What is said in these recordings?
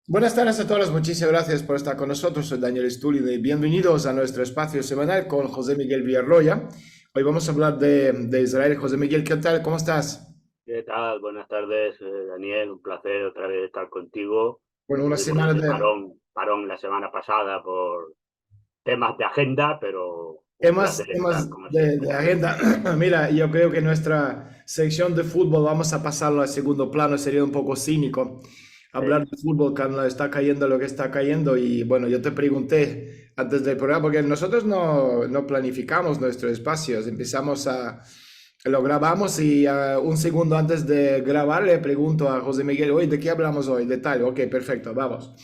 Buenas tardes a todos, muchísimas gracias por estar con nosotros. Soy Daniel Stulin y bienvenidos a nuestro espacio semanal con José Miguel Villarroya. Hoy vamos a hablar de Israel. José Miguel, ¿qué tal? ¿Cómo estás? ¿Qué tal? Buenas tardes, Daniel. Un placer otra vez estar contigo. Bueno, una Tuvimos semana ese de parón la semana pasada por temas de agenda, pero un temas, placer estar temas como de siempre. agenda. Mira, yo creo que nuestra sección de fútbol vamos a pasarlo a segundo plano. Sería un poco cínico hablar Sí, de fútbol cuando está cayendo lo que está cayendo. Y bueno, yo te pregunté antes del programa, porque nosotros no planificamos nuestros espacios. Lo grabamos y un segundo antes de grabar le pregunto a José Miguel, oye, ¿de qué hablamos hoy? De tal, ok, perfecto, vamos.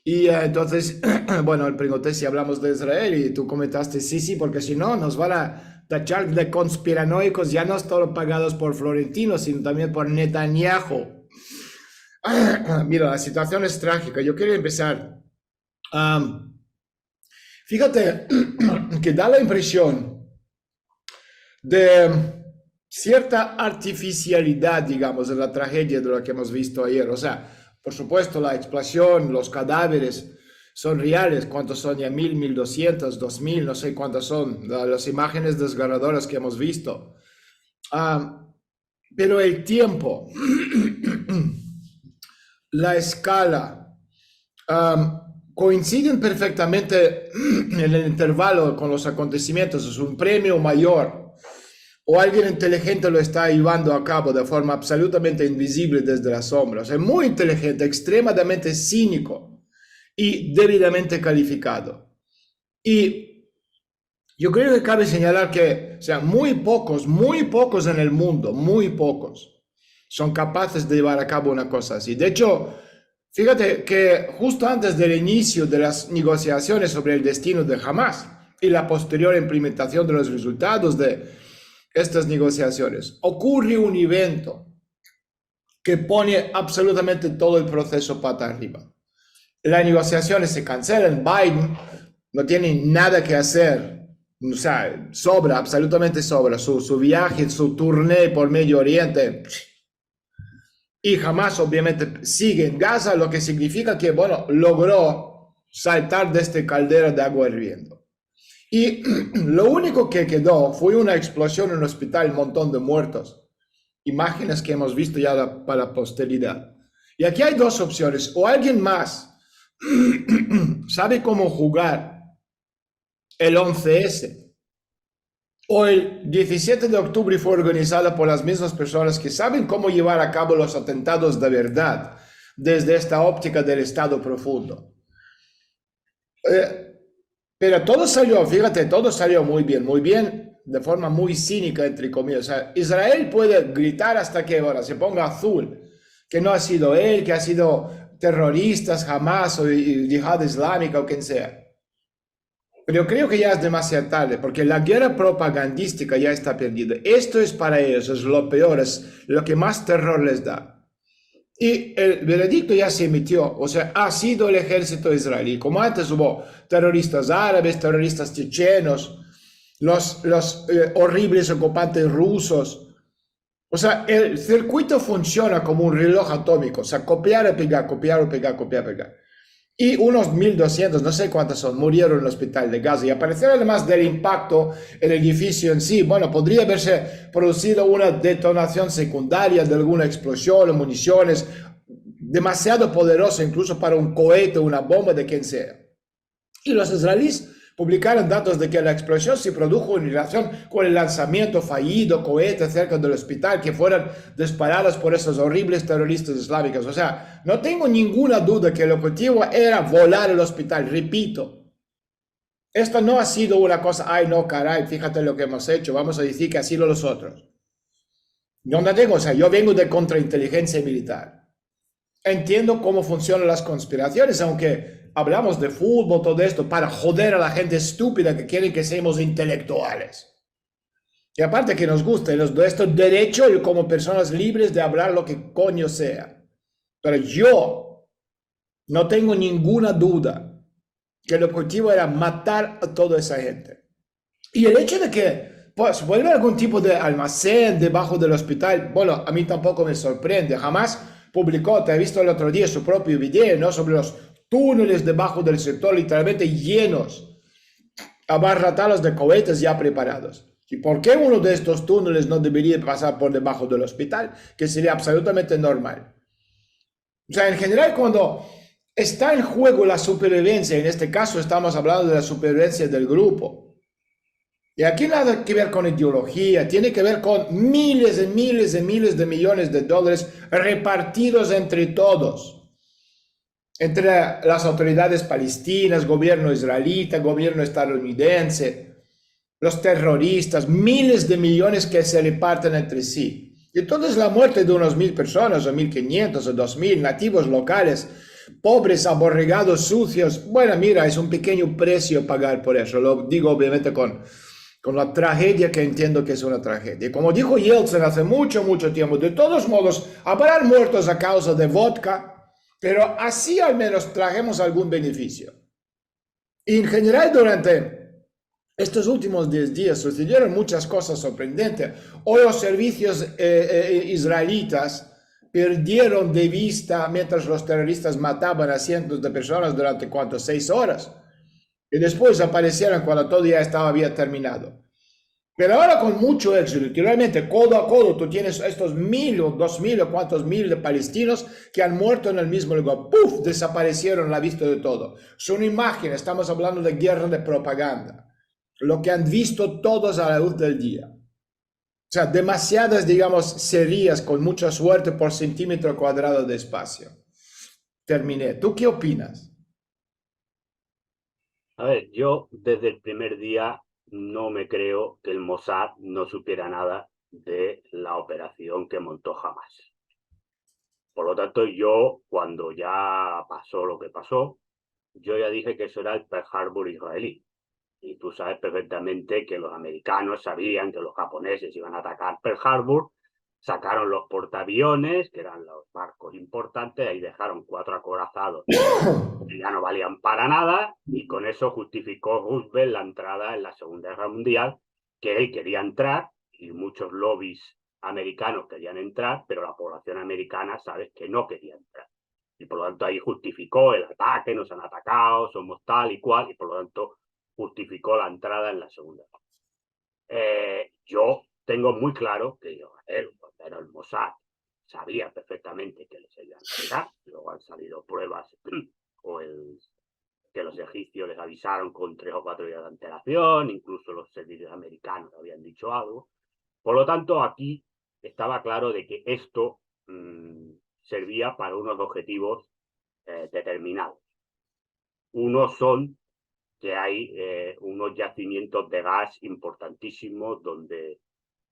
Y entonces, bueno, le pregunté si hablamos de Israel y tú comentaste, sí, sí, porque si no, nos van a tachar de conspiranoicos, ya no solo pagados por Florentino, sino también por Netanyahu. Mira, la situación es trágica. Yo quiero empezar. Am, Fíjate que da la impresión de cierta artificialidad, digamos, en la tragedia de lo que hemos visto ayer. O sea, por supuesto, la explosión, los cadáveres son reales. ¿Cuántos son? Ya 1.200, 2.000, no sé cuántas son. Las imágenes desgarradoras que hemos visto. Ah, pero el tiempo, la escala, coinciden perfectamente en el intervalo con los acontecimientos. Es un premio mayor o alguien inteligente lo está llevando a cabo de forma absolutamente invisible desde las sombras. Es muy inteligente, extremadamente cínico y debidamente calificado. Y yo creo que cabe señalar que, o sea, muy pocos en el mundo, muy pocos, son capaces de llevar a cabo una cosa así. De hecho, fíjate que justo antes del inicio de las negociaciones sobre el destino de Hamas y la posterior implementación de los resultados de estas negociaciones, ocurre un evento que pone absolutamente todo el proceso pata arriba. Las negociaciones se cancelan, Biden no tiene nada que hacer, o sea, sobra, absolutamente sobra, su viaje, su tournée por Medio Oriente, y jamás obviamente sigue en Gaza, lo que significa que, bueno, logró saltar de este caldera de agua hirviendo. Y lo único que quedó fue una explosión en un hospital, un montón de muertos. Imágenes que hemos visto ya para la posteridad. Y aquí hay dos opciones. O alguien más sabe cómo jugar el 11S, o el 17 de octubre fue organizada por las mismas personas que saben cómo llevar a cabo los atentados de verdad desde esta óptica del Estado profundo. Eh, pero todo salió, fíjate, todo salió muy bien, de forma muy cínica, entre comillas. O sea, Israel puede gritar hasta que ahora se ponga azul, que no ha sido él, que ha sido terroristas, Hamas o yihad islámica o quien sea. Pero yo creo que ya es demasiado tarde, porque la guerra propagandística ya está perdida. Esto es para ellos, es lo peor, es lo que más terror les da. Y el veredicto ya se emitió, o sea, ha sido el ejército israelí. Como antes hubo terroristas árabes, terroristas chechenos, los horribles ocupantes rusos. O sea, el circuito funciona como un reloj atómico, o sea, copiar y pegar, copiar y pegar, copiar y pegar. Y unos 1.200, no sé cuántos son, murieron en el hospital de Gaza. Y apareció además del impacto el edificio en sí. Bueno, podría haberse producido una detonación secundaria de alguna explosión o municiones demasiado poderosa incluso para un cohete o una bomba de quien sea. Y los israelíes publicaron datos de que la explosión se produjo en relación con el lanzamiento fallido, cohetes cerca del hospital que fueron disparados por esos horribles terroristas islámicos. O sea, no tengo ninguna duda que el objetivo era volar el hospital. Repito, esto no ha sido una cosa, ay no, caray, fíjate lo que hemos hecho, vamos a decir que ha sido los otros. Yo no tengo, o sea, yo vengo de contrainteligencia militar. Entiendo cómo funcionan las conspiraciones, aunque hablamos de fútbol, todo esto, para joder a la gente estúpida que quieren que seamos intelectuales. Y aparte que nos guste nuestro derecho y como personas libres de hablar lo que coño sea. Pero yo no tengo ninguna duda que el objetivo era matar a toda esa gente. Y el hecho de que pues, vuelva algún tipo de almacén debajo del hospital, bueno, a mí tampoco me sorprende. Jamás publicó, te he visto el otro día, su propio video, ¿no? Sobre los túneles debajo del sector, literalmente llenos, abarrotados de cohetes ya preparados. ¿Y por qué uno de estos túneles no debería pasar por debajo del hospital? Que sería absolutamente normal. O sea, en general, cuando está en juego la supervivencia, en este caso estamos hablando de la supervivencia del grupo. Y aquí nada que ver con ideología, tiene que ver con miles y miles y miles de millones de dólares repartidos entre todos. Entre las autoridades palestinas, gobierno israelita, gobierno estadounidense, los terroristas, miles de millones que se reparten entre sí. Y entonces la muerte de unos 1000 personas, o 1500, o 2000 nativos locales, pobres, aborregados, sucios, bueno, mira, es un pequeño precio a pagar por eso. Lo digo obviamente con la tragedia que entiendo que es una tragedia. Como dijo Yeltsin hace mucho, mucho tiempo, de todos modos, habrán muertos a causa de vodka, pero así al menos trajemos algún beneficio. Y en general durante estos últimos 10 días sucedieron muchas cosas sorprendentes. Hoy los servicios israelitas perdieron de vista mientras los terroristas mataban a cientos de personas durante ¿cuántos? 6 horas. Y después aparecieron cuando todo ya estaba bien terminado. Pero ahora con mucho éxito, literalmente codo a codo, tú tienes estos 1000 o 2000 o cuantos mil de palestinos que han muerto en el mismo lugar. ¡Puf! Desaparecieron a la vista de todo. Son imágenes, estamos hablando de guerra de propaganda. Lo que han visto todos a la luz del día. O sea, demasiadas, digamos, series con mucha suerte por centímetro cuadrado de espacio. Terminé. ¿Tú qué opinas? A ver, yo desde el primer día no me creo que el Mossad no supiera nada de la operación que montó Hamas. Por lo tanto, yo, cuando ya pasó lo que pasó, yo ya dije que eso era el Pearl Harbor israelí. Y tú sabes perfectamente que los americanos sabían que los japoneses iban a atacar Pearl Harbor, sacaron los portaaviones, que eran los barcos importantes, ahí dejaron 4 acorazados que ya no valían para nada, y con eso justificó Roosevelt la entrada en la Segunda Guerra Mundial, que él quería entrar, y muchos lobbies americanos querían entrar, pero la población americana, sabes, que no quería entrar. Y por lo tanto ahí justificó el ataque, nos han atacado, somos tal y cual, y por lo tanto justificó la entrada en la Segunda Guerra. Yo tengo muy claro que Israel, cuando era el Mossad, sabía perfectamente que les iban a atacar, luego han salido pruebas o que los egipcios les avisaron con 3 o 4 días de antelación, incluso los servicios americanos habían dicho algo. Por lo tanto, aquí estaba claro de que esto servía para unos objetivos determinados. Unos son que hay unos yacimientos de gas importantísimos donde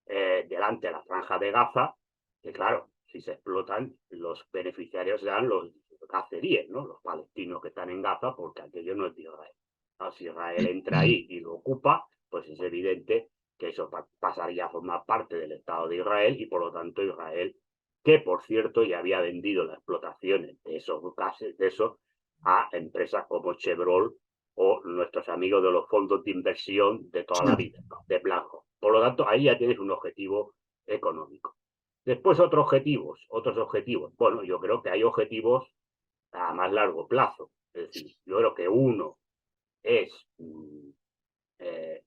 delante de la franja de Gaza, que claro, si se explotan, los beneficiarios serán los caceríes, ¿no? Los palestinos que están en Gaza, porque aquello no es de Israel. ¿No? Si Israel entra ahí y lo ocupa, pues es evidente que eso pasaría a formar parte del Estado de Israel y por lo tanto Israel, que por cierto ya había vendido las explotaciones de esos gases, de eso, a empresas como Chevron o nuestros amigos de los fondos de inversión de toda la vida, ¿no? De blanco. Por lo tanto, ahí ya tienes un objetivo económico. Después otros objetivos. Bueno, yo creo que hay objetivos a más largo plazo. Es decir, yo creo que uno es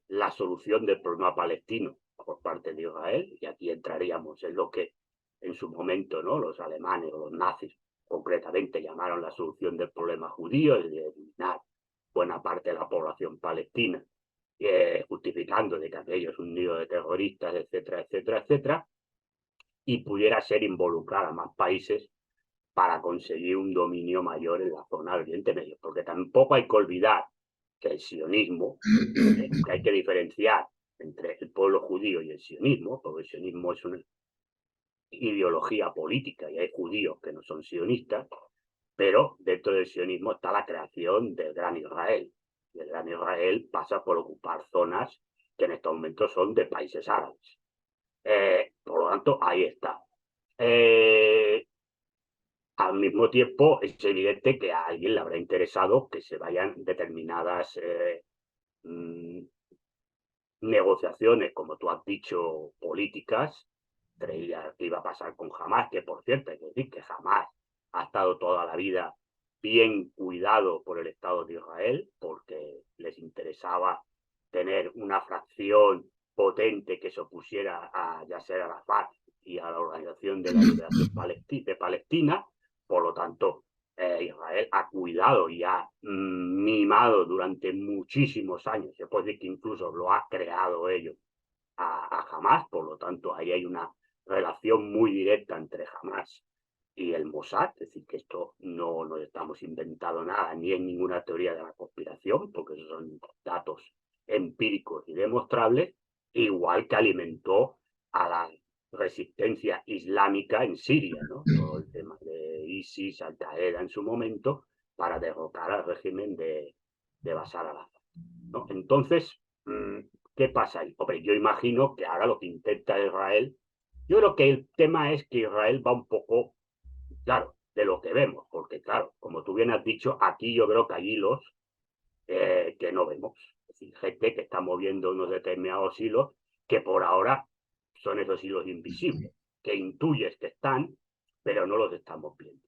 la solución del problema palestino por parte de Israel, y aquí entraríamos en lo que en su momento, ¿no?, los alemanes o los nazis concretamente llamaron la solución del problema judío, es de eliminar buena parte de la población palestina, justificando de que aquello es un nido de terroristas, etcétera, etcétera, etcétera, y pudiera ser involucrar a más países para conseguir un dominio mayor en la zona del Oriente Medio, porque tampoco hay que olvidar que el sionismo, que hay que diferenciar entre el pueblo judío y el sionismo, porque el sionismo es una ideología política y hay judíos que no son sionistas, pero dentro del sionismo está la creación del Gran Israel. Y el Gran Israel pasa por ocupar zonas que en estos momentos son de países árabes. Por lo tanto, ahí está. Al mismo tiempo, es evidente que a alguien le habrá interesado que se vayan determinadas negociaciones, como tú has dicho, políticas, creía que iba a pasar con Hamás, que por cierto hay que decir que Hamás ha estado toda la vida bien cuidado por el Estado de Israel, porque les interesaba tener una fracción potente que se opusiera a Yasser Arafat y a la Organización de la Liberación de Palestina. Por lo tanto, Israel ha cuidado y ha mimado durante muchísimos años, se puede decir que incluso lo ha creado ellos a Hamás. Por lo tanto, ahí hay una relación muy directa entre Hamás y el Mossad, es decir, que esto no nos estamos inventando nada, ni en ninguna teoría de la conspiración, porque esos son datos empíricos y demostrables, igual que alimentó a la resistencia islámica en Siria, ¿no? Todo el tema de ISIS, Al-Qaeda en su momento, para derrotar al régimen de Bashar al-Assad, ¿no? Entonces, ¿qué pasa ahí? Hombre, yo imagino que ahora lo que intenta Israel, yo creo que el tema es que Israel va un poco, claro, de lo que vemos, porque claro, como tú bien has dicho, aquí yo creo que hay hilos que no vemos, es decir, gente que está moviendo unos determinados hilos que por ahora son esos hilos invisibles, que intuyes que están, pero no los estamos viendo.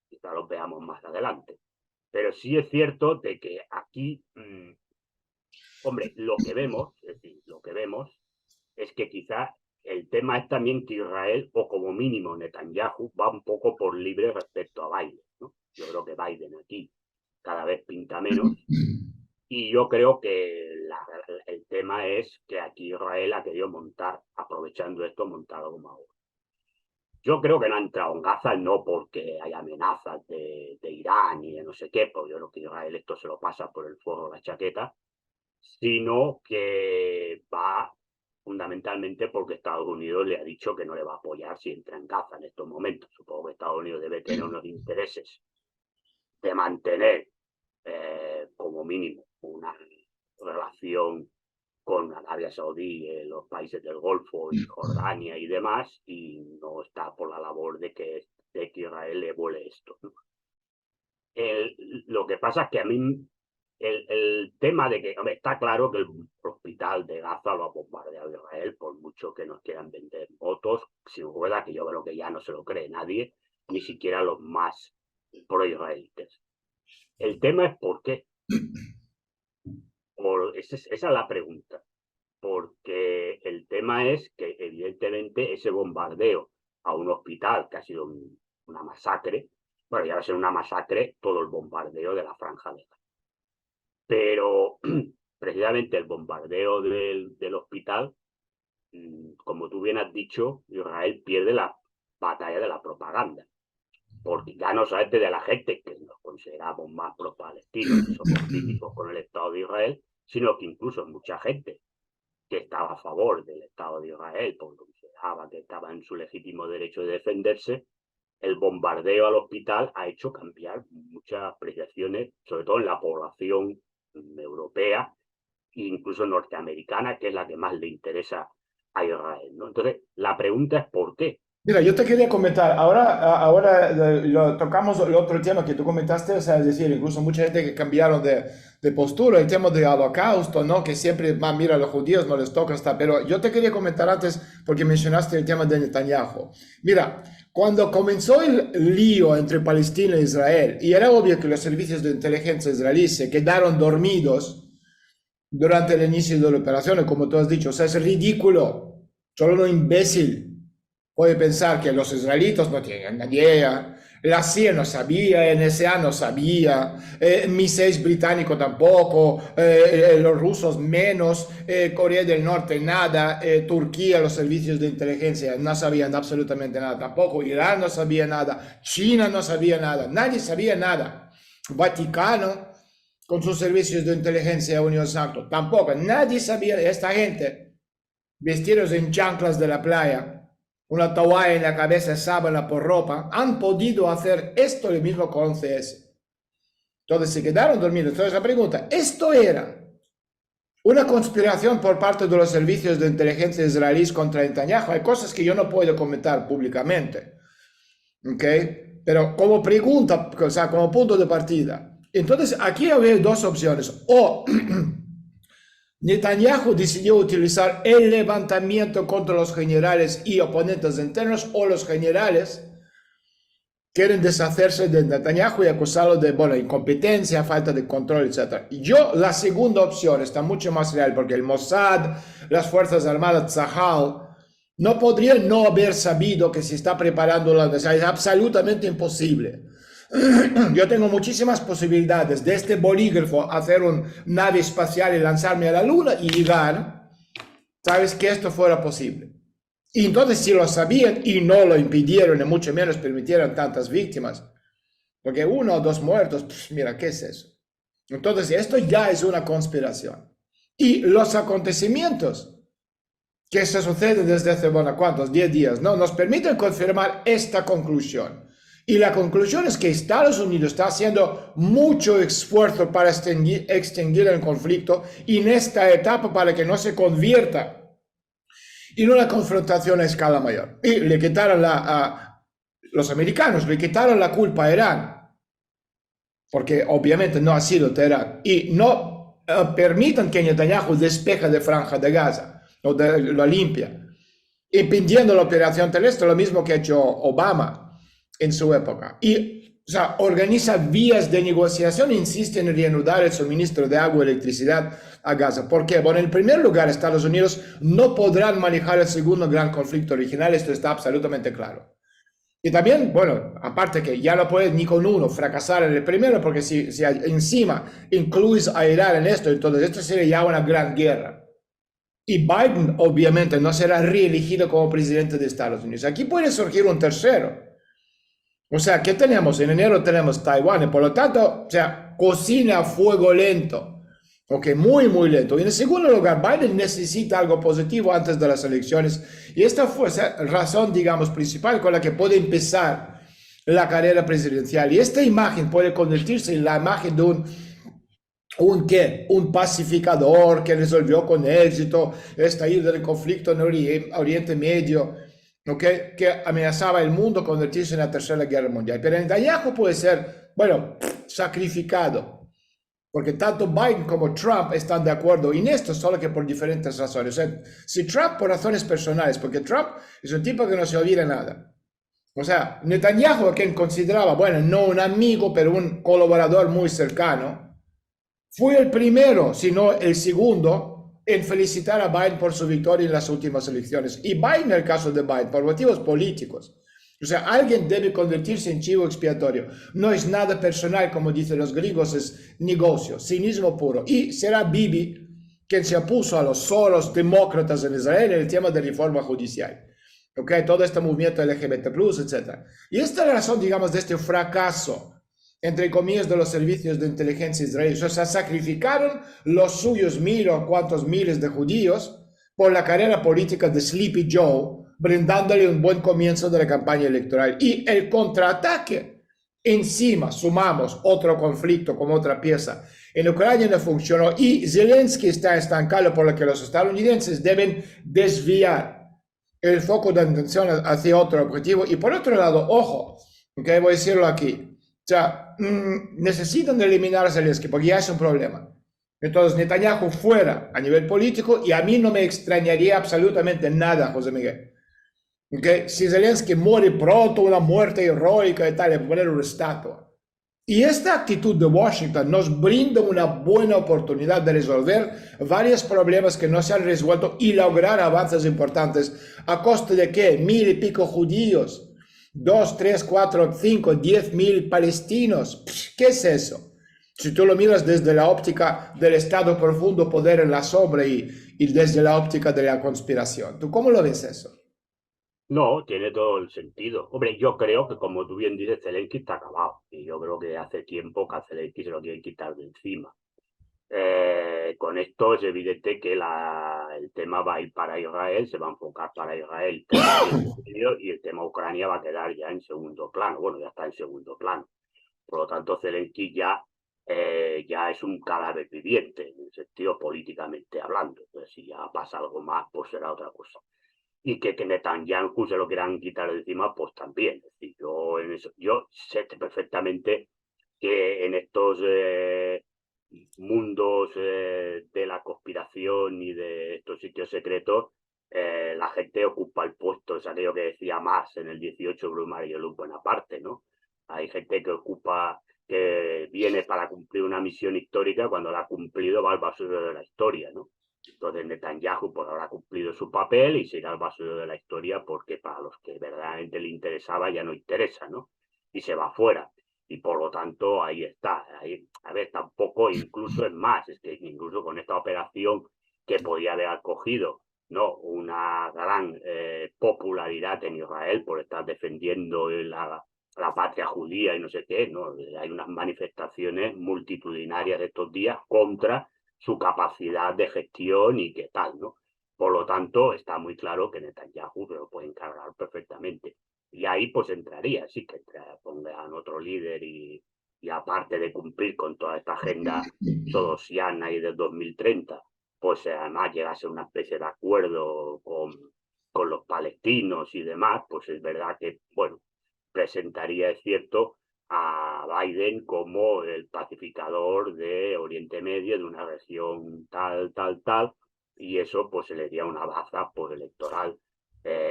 Quizá los veamos más adelante. Pero sí es cierto de que aquí, hombre, lo que vemos, es decir, lo que vemos es que quizá el tema es también que Israel, o como mínimo Netanyahu, va un poco por libre respecto a Biden, ¿no? Yo creo que Biden aquí cada vez pinta menos, y yo creo que el tema es que aquí Israel ha querido montar, aprovechando esto, montar algo más. Yo creo que no ha entrado en Gaza, no porque hay amenazas de Irán y de no sé qué, porque yo creo que Israel esto se lo pasa por el forro de la chaqueta, sino que va fundamentalmente porque Estados Unidos le ha dicho que no le va a apoyar si entra en Gaza en estos momentos. Supongo que Estados Unidos debe tener unos intereses de mantener como mínimo una relación con Arabia Saudí, los países del Golfo y Jordania y demás, y no está por la labor de que Israel le vuele esto, ¿no? Lo que pasa es que a mí el tema de que, hombre, está claro que el hospital de Gaza lo ha bombardeado Israel, por mucho que nos quieran vender votos, sin duda, que yo creo que ya no se lo cree nadie, ni siquiera los más pro-israelites. El tema es por qué. Esa es la pregunta. Porque el tema es que, evidentemente, ese bombardeo a un hospital, que ha sido una masacre, bueno, ya va a ser una masacre todo el bombardeo de la Franja de Gaza. Pero precisamente el bombardeo del hospital, como tú bien has dicho, Israel pierde la batalla de la propaganda. Porque ya no solamente de la gente que nos consideramos más pro-palestinos, que somos críticos con el Estado de Israel, sino que incluso mucha gente que estaba a favor del Estado de Israel, porque consideraba que estaba en su legítimo derecho de defenderse, el bombardeo al hospital ha hecho cambiar muchas apreciaciones, sobre todo en la población europea e incluso norteamericana, que es la que más le interesa a Israel, ¿no? Entonces, la pregunta es ¿por qué? Mira, yo te quería comentar, ahora lo tocamos el otro tema que tú comentaste, o sea, es decir, incluso mucha gente que cambiaron de postura, el tema del holocausto, ¿no? Que siempre, mira, a los judíos no les toca estar, pero yo te quería comentar antes, porque mencionaste el tema de Netanyahu. Mira, cuando comenzó el lío entre Palestina e Israel, y era obvio que los servicios de inteligencia israelíes se quedaron dormidos durante el inicio de la operación, como tú has dicho, o sea, es ridículo, solo un imbécil puede pensar que los israelitas no tienen ni idea, la CIA no sabía, NSA no sabía, MI6 británico tampoco, los rusos menos, Corea del Norte nada, Turquía, los servicios de inteligencia no sabían absolutamente nada tampoco, Irán no sabía nada, China no sabía nada, nadie sabía nada, Vaticano con sus servicios de inteligencia Unión Santo tampoco, nadie sabía. Esta gente vestidos en chanclas de la playa, una toalla en la cabeza, sábana por ropa, han podido hacer esto el mismo con CS. Entonces se quedaron dormidos. Entonces la pregunta, ¿esto era una conspiración por parte de los servicios de inteligencia israelíes contra Netanyahu? Hay cosas que yo no puedo comentar públicamente, ¿ok? Pero como pregunta, o sea, como punto de partida. Entonces aquí había dos opciones. O Netanyahu decidió utilizar el levantamiento contra los generales y oponentes internos, o los generales quieren deshacerse de Netanyahu y acusarlo de, bueno, incompetencia, falta de control, etc. Y yo, la segunda opción está mucho más real, porque el Mossad, las Fuerzas Armadas, Tzahal, no podrían no haber sabido que se está preparando la defensa. Es absolutamente imposible. Yo tengo muchísimas posibilidades de este bolígrafo hacer una nave espacial y lanzarme a la luna y llegar, sabes, que esto fuera posible. Y entonces, si lo sabían y no lo impidieron, y mucho menos permitieron tantas víctimas, porque 1 o 2 muertos, pues mira, ¿qué es eso? Entonces, esto ya es una conspiración. Y los acontecimientos que se suceden desde hace, bueno, ¿cuántos? 10 días, ¿no? Nos permiten confirmar esta conclusión. Y la conclusión es que Estados Unidos está haciendo mucho esfuerzo para extinguir el conflicto, y en esta etapa para que no se convierta en una confrontación a escala mayor. Y le quitaron los americanos le quitaron la culpa a Irán, porque obviamente no ha sido Teherán, y no permitan que Netanyahu despeje de Franja de Gaza, o lo limpia, impidiendo la operación terrestre, lo mismo que ha hecho Obama en su época. Y, o sea, organiza vías de negociación, insiste en reanudar el suministro de agua y electricidad a Gaza. ¿Por qué? Bueno, en primer lugar, Estados Unidos no podrán manejar el segundo gran conflicto regional, esto está absolutamente claro. Y también, bueno, aparte que ya no puedes ni con uno fracasar en el primero, porque si encima incluyes a Irán en esto, entonces esto sería ya una gran guerra. Y Biden obviamente no será reelegido como presidente de Estados Unidos. Aquí puede surgir un tercero. O sea, ¿qué tenemos? En enero tenemos Taiwán, y por lo tanto, o sea, cocina a fuego lento. Ok, muy, muy lento. Y en segundo lugar, Biden necesita algo positivo antes de las elecciones. Y esta fue la razón, digamos, principal con la que puede empezar la carrera presidencial. Y esta imagen puede convertirse en la imagen de un pacificador que resolvió con éxito estallido del conflicto en Oriente Medio, ¿okay? Que amenazaba el mundo convertirse en la Tercera Guerra Mundial. Pero Netanyahu puede ser, bueno, sacrificado, porque tanto Biden como Trump están de acuerdo en esto, solo que por diferentes razones. O sea, si Trump por razones personales, porque Trump es un tipo que no se olvida nada. O sea, Netanyahu, a quien consideraba, bueno, no un amigo, pero un colaborador muy cercano, fue el primero, si no el segundo, en felicitar a Biden por su victoria en las últimas elecciones. Y Biden, en el caso de Biden, por motivos políticos. O sea, alguien debe convertirse en chivo expiatorio. No es nada personal, como dicen los gringos, es negocio, cinismo puro. Y será Bibi quien se opuso a los solos demócratas en Israel en el tema de reforma judicial. ¿Ok? Todo este movimiento LGBT+, etc. Y esta es la razón, digamos, de este fracaso, entre comillas, de los servicios de inteligencia israelíes. O sea, sacrificaron los suyos 1,000 o cuantos miles de judíos por la carrera política de Sleepy Joe, brindándole un buen comienzo de la campaña electoral. Y el contraataque, encima sumamos otro conflicto como otra pieza. En Ucrania no funcionó, y Zelensky está estancado, por lo que los estadounidenses deben desviar el foco de atención hacia otro objetivo. Y por otro lado, ojo, okay, voy a decirlo aquí, o sea, necesitan eliminar a Zelensky porque ya es un problema. Entonces, Netanyahu fuera a nivel político, y a mí no me extrañaría absolutamente nada, José Miguel. ¿Okay? Si Zelensky muere pronto, una muerte heroica y tal, le poner una estatua. Y esta actitud de Washington nos brinda una buena oportunidad de resolver varios problemas que no se han resuelto y lograr avances importantes a costa de ¿qué? 1,000 y pico judíos. 2, 3, 4, 5, 10,000 palestinos. ¿Qué es eso? Si tú lo miras desde la óptica del Estado profundo, poder en la sombra, y desde la óptica de la conspiración, ¿tú cómo lo ves eso? No, tiene todo el sentido. Hombre, yo creo que, como tú bien dices, Zelensky está acabado. Y yo creo que hace tiempo que a Zelensky se lo quieren quitar de encima. Con esto es evidente que el tema va a ir para Israel, se va a enfocar para Israel, y el tema Ucrania va a quedar ya en segundo plano. Bueno, ya está en segundo plano. Por lo tanto, Zelensky ya es un cadáver viviente, en el sentido políticamente hablando. Entonces, si ya pasa algo más, pues será otra cosa. Y que Netanyahu se lo quieran quitar de encima, pues también. Es decir, yo sé perfectamente que en estos mundos de la conspiración y de estos sitios secretos, la gente ocupa el puesto, es aquello que decía más en el 18 Brumario Luz Bonaparte, ¿no? Hay gente que viene para cumplir una misión histórica, cuando la ha cumplido va al basurero de la historia, ¿no? Entonces Netanyahu pues habrá cumplido su papel y se irá al basurero de la historia porque para los que verdaderamente le interesaba ya no interesa, ¿no? Y se va fuera. Y por lo tanto ahí está. Ahí, a ver, tampoco, incluso es más, es que incluso con esta operación que podía haber acogido, ¿no? Una gran popularidad en Israel por estar defendiendo la patria judía y no sé qué, ¿no? Hay unas manifestaciones multitudinarias de estos días contra su capacidad de gestión y qué tal, ¿no? Por lo tanto, está muy claro que Netanyahu se lo puede encargar perfectamente. Y ahí pues entraría, sí que pongan otro líder y aparte de cumplir con toda esta agenda sodosiana y del 2030, pues además llegase a una especie de acuerdo con los palestinos y demás, pues es verdad que, bueno, presentaría, es cierto, a Biden como el pacificador de Oriente Medio, de una región tal, tal, tal, y eso pues se le daría una baza pues, electoral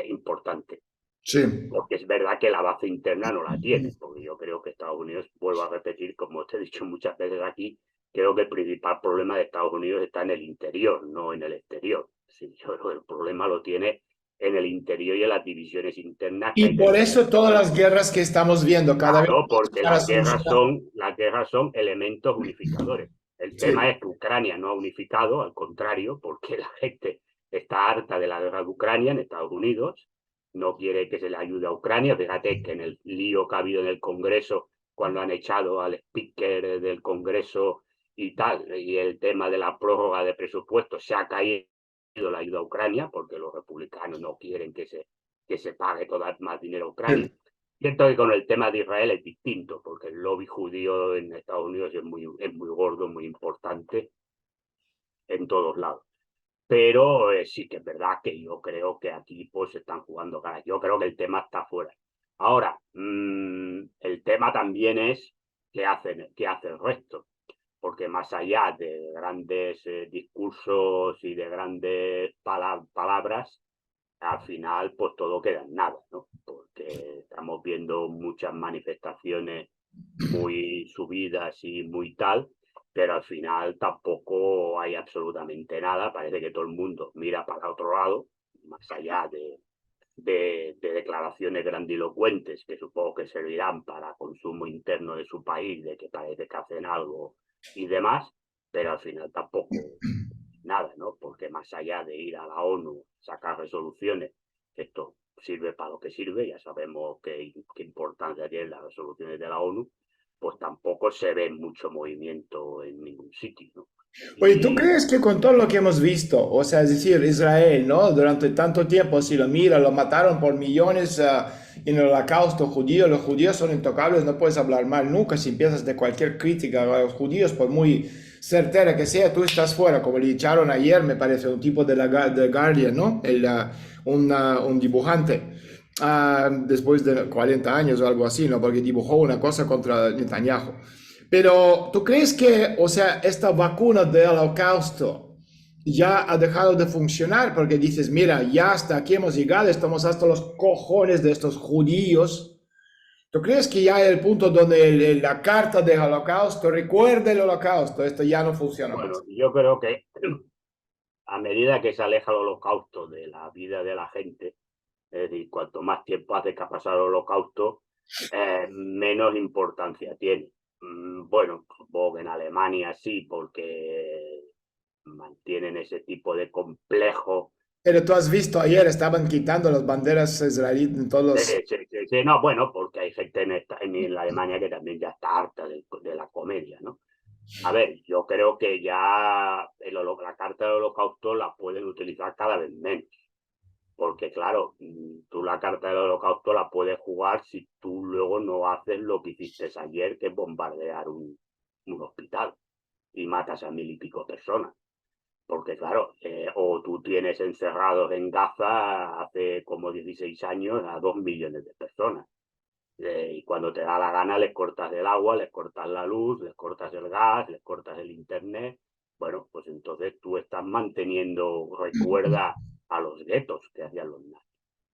importante. Sí. Porque es verdad que la base interna no la tiene, porque yo creo que Estados Unidos, vuelvo a repetir, como te he dicho muchas veces aquí, creo que el principal problema de Estados Unidos está en el interior, no en el exterior. Sí, yo creo que el problema lo tiene en el interior y en las divisiones internas que Y hay por dentro de eso Estados todas Unidos. las guerras que estamos viendo cada vez Claro, porque más funcionan. las guerras son elementos unificadores. El tema Sí. es que Ucrania no ha unificado, al contrario, porque la gente está harta de la guerra de Ucrania en Estados Unidos, no quiere que se le ayude a Ucrania. Fíjate que en el lío que ha habido en el Congreso, cuando han echado al speaker del Congreso y tal, y el tema de la prórroga de presupuestos, se ha caído la ayuda a Ucrania, porque los republicanos no quieren que se pague toda más dinero a Ucrania. Sí. Cierto que con el tema de Israel es distinto, porque el lobby judío en Estados Unidos es muy gordo, muy importante en todos lados. Pero sí que es verdad que yo creo que aquí pues están jugando caras. Yo creo que el tema está fuera. Ahora, el tema también es qué hace el resto. Porque más allá de grandes discursos y de grandes palabras, al final pues todo queda en nada, ¿no? Porque estamos viendo muchas manifestaciones muy subidas y muy tal, pero al final tampoco hay absolutamente nada, parece que todo el mundo mira para otro lado, más allá de declaraciones grandilocuentes que supongo que servirán para consumo interno de su país, de que parece que hacen algo y demás, pero al final tampoco nada, ¿no? Porque más allá de ir a la ONU, sacar resoluciones, esto sirve para lo que sirve, ya sabemos qué importancia tienen las resoluciones de la ONU, pues tampoco se ve mucho movimiento en ningún sitio, ¿no? Oye, ¿tú Y crees que con todo lo que hemos visto, o sea, es decir, Israel, ¿no? Durante tanto tiempo, si lo mira, lo mataron por millones en el holocausto judío, los judíos son intocables, no puedes hablar mal nunca si empiezas de cualquier crítica a los judíos, por muy certera que sea, tú estás fuera, como le echaron ayer, me parece, un tipo de The Guardian, ¿no? Un dibujante. Después de 40 años o algo así, ¿no? Porque dibujó una cosa contra Netanyahu. Pero, ¿tú crees que, o sea, esta vacuna del holocausto ya ha dejado de funcionar? Porque dices, mira, ya hasta aquí hemos llegado, estamos hasta los cojones de estos judíos. ¿Tú crees que ya hay el punto donde la carta del holocausto recuerda el holocausto? Esto ya no funciona más. bueno, yo creo que a medida que se aleja el holocausto de la vida de la gente, es decir, cuanto más tiempo hace que ha pasado el holocausto, menos importancia tiene. Bueno, supongo que en Alemania sí, porque mantienen ese tipo de complejo. Pero tú has visto ayer, estaban quitando las banderas israelíes en todos los... No, bueno, porque hay gente en la Alemania que también ya está harta de la comedia, ¿no? A ver, yo creo que ya la carta del holocausto la pueden utilizar cada vez menos. Porque claro, tú la carta del holocausto la puedes jugar si tú luego no haces lo que hiciste ayer, que es bombardear un hospital y matas a 1000 y pico personas. Porque claro, o tú tienes encerrados en Gaza hace como 16 años a 2 millones de personas. Y cuando te da la gana les cortas el agua, les cortas la luz, les cortas el gas, les cortas el internet. Bueno, pues entonces tú estás manteniendo, recuerda a los guetos que hacían los nazis.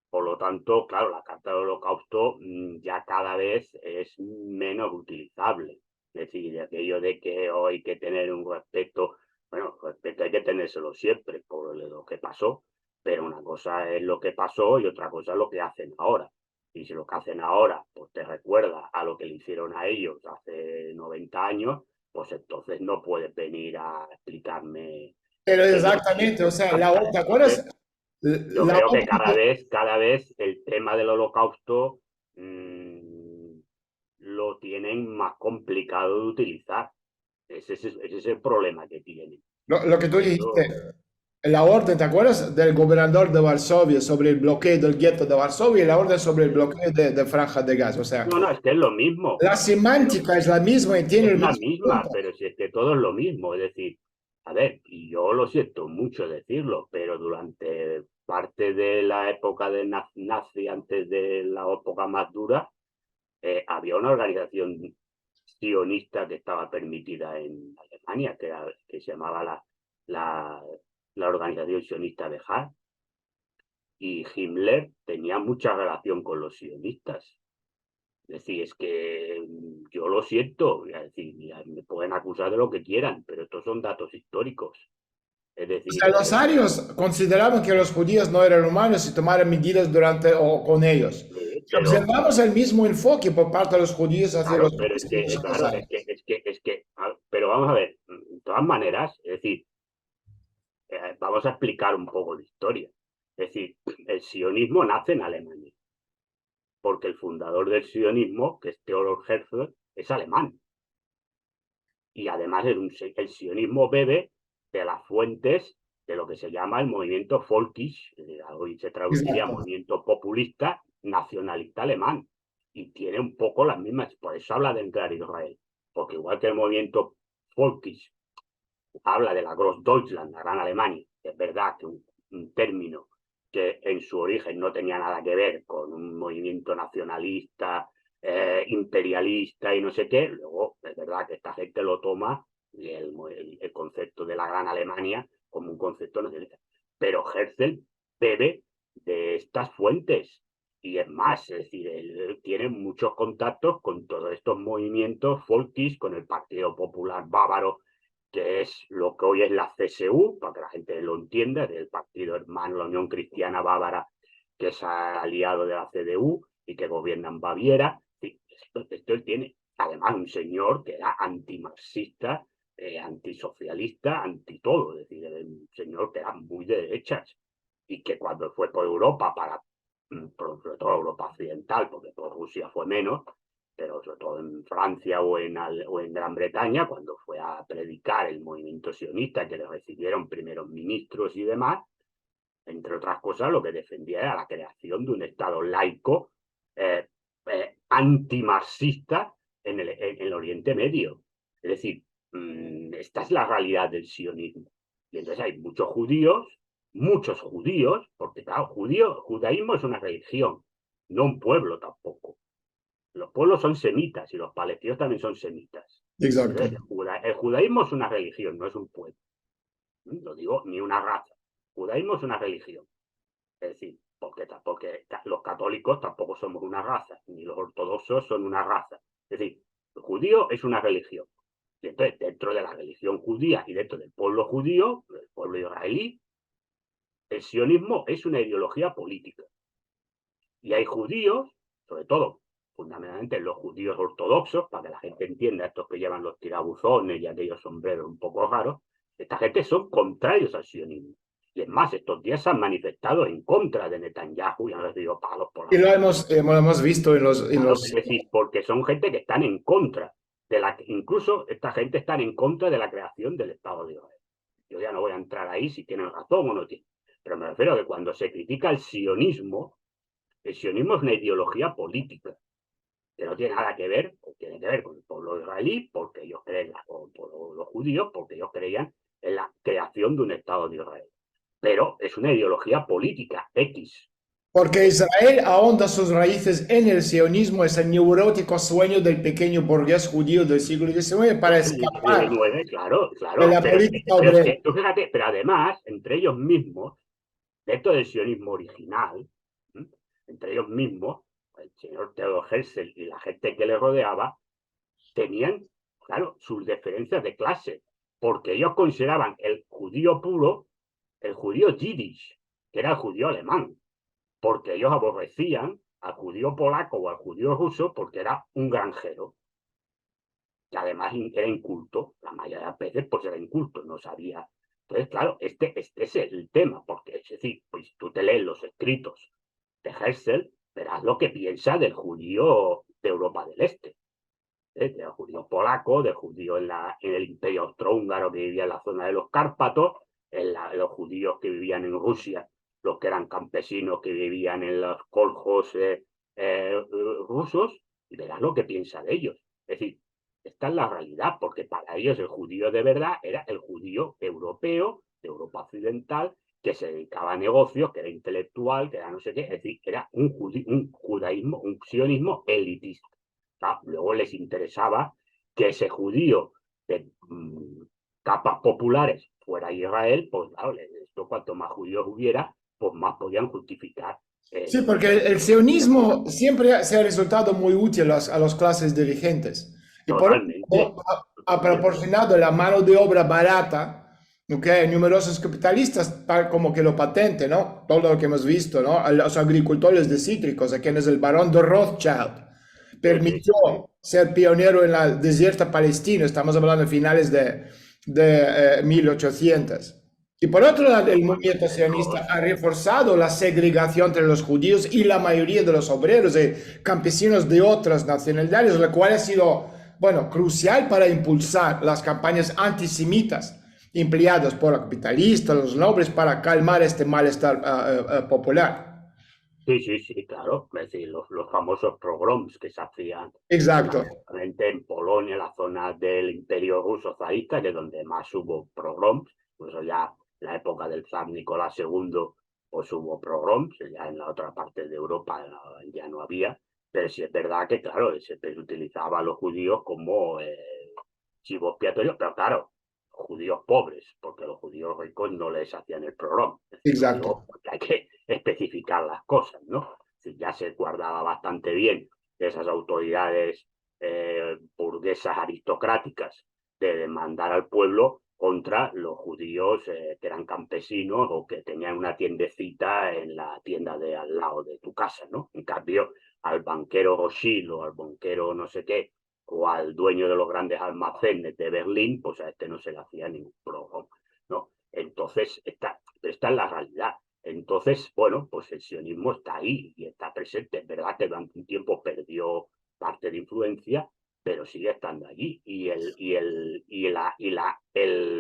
Por lo tanto, claro, la Carta del Holocausto ya cada vez es menos utilizable. Es decir, aquello de que hoy hay que tener un respeto, bueno, respeto hay que tenérselo siempre por lo que pasó, pero una cosa es lo que pasó y otra cosa es lo que hacen ahora. Y si lo que hacen ahora pues te recuerda a lo que le hicieron a ellos hace 90 años, pues entonces no puedes venir a explicarme Pero que yo sí. exactamente, o sea, ¿te Entonces, acuerdas? yo La creo que OTAN. cada vez el tema del holocausto lo tienen más complicado de utilizar. Ese es el problema que tienen. Lo que tú Por dijiste, eso, la orden, ¿te acuerdas del gobernador de Varsovia sobre el bloqueo del gueto de Varsovia y la orden sobre el bloqueo de Franja de Gaza? O sea, no, es que es lo mismo, la pero semántica es la misma y tiene es el la mismo misma, punto. pero si es que todo es lo mismo. Es decir, a ver, y yo lo siento mucho decirlo, pero durante parte de la época de nazi, antes de la época más dura, había una organización sionista que estaba permitida en Alemania, que se llamaba la, la Organización Sionista de Hart, y Himmler tenía mucha relación con los sionistas. Es decir, es que yo lo siento, es decir, me pueden acusar de lo que quieran, pero estos son datos históricos. Es O decir, sea, los arios consideraban que los judíos no eran humanos y tomaron medidas durante o con ellos. Y pero observamos el mismo enfoque por parte de los judíos hacia los claro, pero es que, palestinos en claro, Gaza. pero vamos a ver, de todas maneras, es decir, vamos a explicar un poco de historia. Es decir, el sionismo nace en Alemania, porque el fundador del sionismo, que es Theodor Herzl, es alemán. Y además el sionismo bebe de las fuentes de lo que se llama el movimiento Volkisch, hoy se traduciría Exacto. movimiento populista nacionalista alemán. Y tiene un poco las mismas, por eso habla de entrar en Israel. Porque igual que el movimiento Volkisch habla de la Großdeutschland, la Gran Alemania, que es verdad que un término que en su origen no tenía nada que ver con un movimiento nacionalista, imperialista y no sé qué, luego es verdad que esta gente lo toma y el concepto de la Gran Alemania como un concepto nacionalista. Pero Herzl bebe de estas fuentes y es más, es decir, él tiene muchos contactos con todos estos movimientos folkish, con el Partido Popular Bávaro, que es lo que hoy es la CSU, para que la gente lo entienda, del partido hermano, la Unión Cristiana Bávara, que es aliado de la CDU y que gobierna en Baviera. Sí, esto él tiene. Además, un señor que era antimarxista, antisocialista, anti todo, es decir, un señor que era muy de derechas y que cuando fue por Europa, sobre todo Europa occidental, porque por Rusia fue menos, pero sobre todo en Francia o en Gran Bretaña, cuando fue a predicar el movimiento sionista, que le recibieron primeros ministros y demás, entre otras cosas, lo que defendía era la creación de un Estado laico antimarxista en el Oriente Medio. Es decir, esta es la realidad del sionismo. Y entonces hay muchos judíos, porque claro, judaísmo es una religión, no un pueblo tampoco. Los pueblos son semitas y los palestinos también son semitas. Exacto. Entonces, el judaísmo es una religión, no es un pueblo. Lo digo, ni una raza. El judaísmo es una religión. Es decir, porque los católicos tampoco somos una raza, ni los ortodoxos son una raza. Es decir, el judío es una religión. Y entonces, dentro de la religión judía y dentro del pueblo judío, del pueblo israelí, el sionismo es una ideología política. Y hay judíos, sobre todo, fundamentalmente los judíos ortodoxos, para que la gente entienda, estos que llevan los tirabuzones y aquellos sombreros un poco raros, esta gente son contrarios al sionismo. Y es más, estos días se han manifestado en contra de Netanyahu y han recibido palos por Y la calle. lo hemos visto en Claro, es los... decir, porque son gente que están en contra incluso esta gente está en contra de la creación del Estado de Israel. Yo ya no voy a entrar ahí si tienen razón o no tienen. Pero me refiero a que cuando se critica el sionismo es una ideología política que no tiene nada que ver, tiene que ver con el pueblo israelí, porque ellos creen, o por los judíos, porque ellos creían en la creación de un Estado de Israel. Pero es una ideología política X. Porque Israel ahonda sus raíces en el sionismo, ese neurótico sueño del pequeño burgués judío del siglo XIX para escapar Claro, de claro, la política pero es obrera. que tú fíjate, pero además, entre ellos mismos, dentro del sionismo original, ¿m? Entre ellos mismos, el señor Theodor Herzl y la gente que le rodeaba, tenían, claro, sus diferencias de clase, porque ellos consideraban el judío puro, el judío yiddish, que era el judío alemán, porque ellos aborrecían al judío polaco o al judío ruso porque era un granjero, que además era inculto, la mayoría de las veces pues era inculto, no sabía. Entonces, claro, este es el tema, porque es decir, pues tú te lees los escritos de Herzl, verás lo que piensa del judío de Europa del Este, del judío polaco, del judío en el Imperio Austrohúngaro que vivía en la zona de los Cárpatos, los judíos que vivían en Rusia, los que eran campesinos que vivían en los koljos rusos, y verás lo que piensa de ellos. Es decir, esta es la realidad, porque para ellos el judío de verdad era el judío europeo, de Europa Occidental, que se dedicaba a negocios, que era intelectual, que era no sé qué, es decir, era un judaísmo, un sionismo elitista. Luego les interesaba que ese judío de capas populares fuera Israel, pues claro, esto cuanto más judíos hubiera, pues más podían justificar. Sí, porque el sionismo siempre se ha resultado muy útil a las clases dirigentes y por eso Totalmente, ha totalmente. proporcionado la mano de obra barata, ¿ok? Numerosos capitalistas, tal como que lo patente, ¿no? Todo lo que hemos visto, ¿no? A los agricultores de cítricos, a quienes el barón de Rothschild Sí, sí, permitió sí. ser pionero en la desierta Palestina, estamos hablando de finales de 1800. Y por otro lado, el movimiento sionista ha reforzado la segregación entre los judíos y la mayoría de los obreros y campesinos de otras nacionalidades, lo cual ha sido, bueno, crucial para impulsar las campañas antisemitas empleadas por los capitalistas, los nobles, para calmar este malestar popular. Sí, sí, sí, claro. Es decir, los famosos pogroms que se hacían Exacto, fundamentalmente en Polonia, en la zona del Imperio Ruso zarista, que es donde más hubo pogroms, incluso ya en la época del zar Nicolás II, pues hubo pogroms, ya en la otra parte de Europa ya no había, pero sí es verdad que, claro, se utilizaba a los judíos como chivos expiatorios, pero claro, judíos pobres, porque los judíos ricos no les hacían el pogrom. Es decir, lo exacto. digo porque hay que especificar las cosas, ¿no? Si ya se guardaba bastante bien de esas autoridades burguesas aristocráticas de demandar al pueblo contra los judíos que eran campesinos o que tenían una tiendecita en la tienda de al lado de tu casa, ¿no? En cambio, al banquero Rothschild o al banquero no sé qué, o al dueño de los grandes almacenes de Berlín, pues a este no se le hacía ningún programa, ¿no? Entonces, esta es la realidad. Entonces, bueno, pues el sionismo está ahí y está presente. Es verdad que durante un tiempo perdió parte de influencia, pero sigue estando allí. El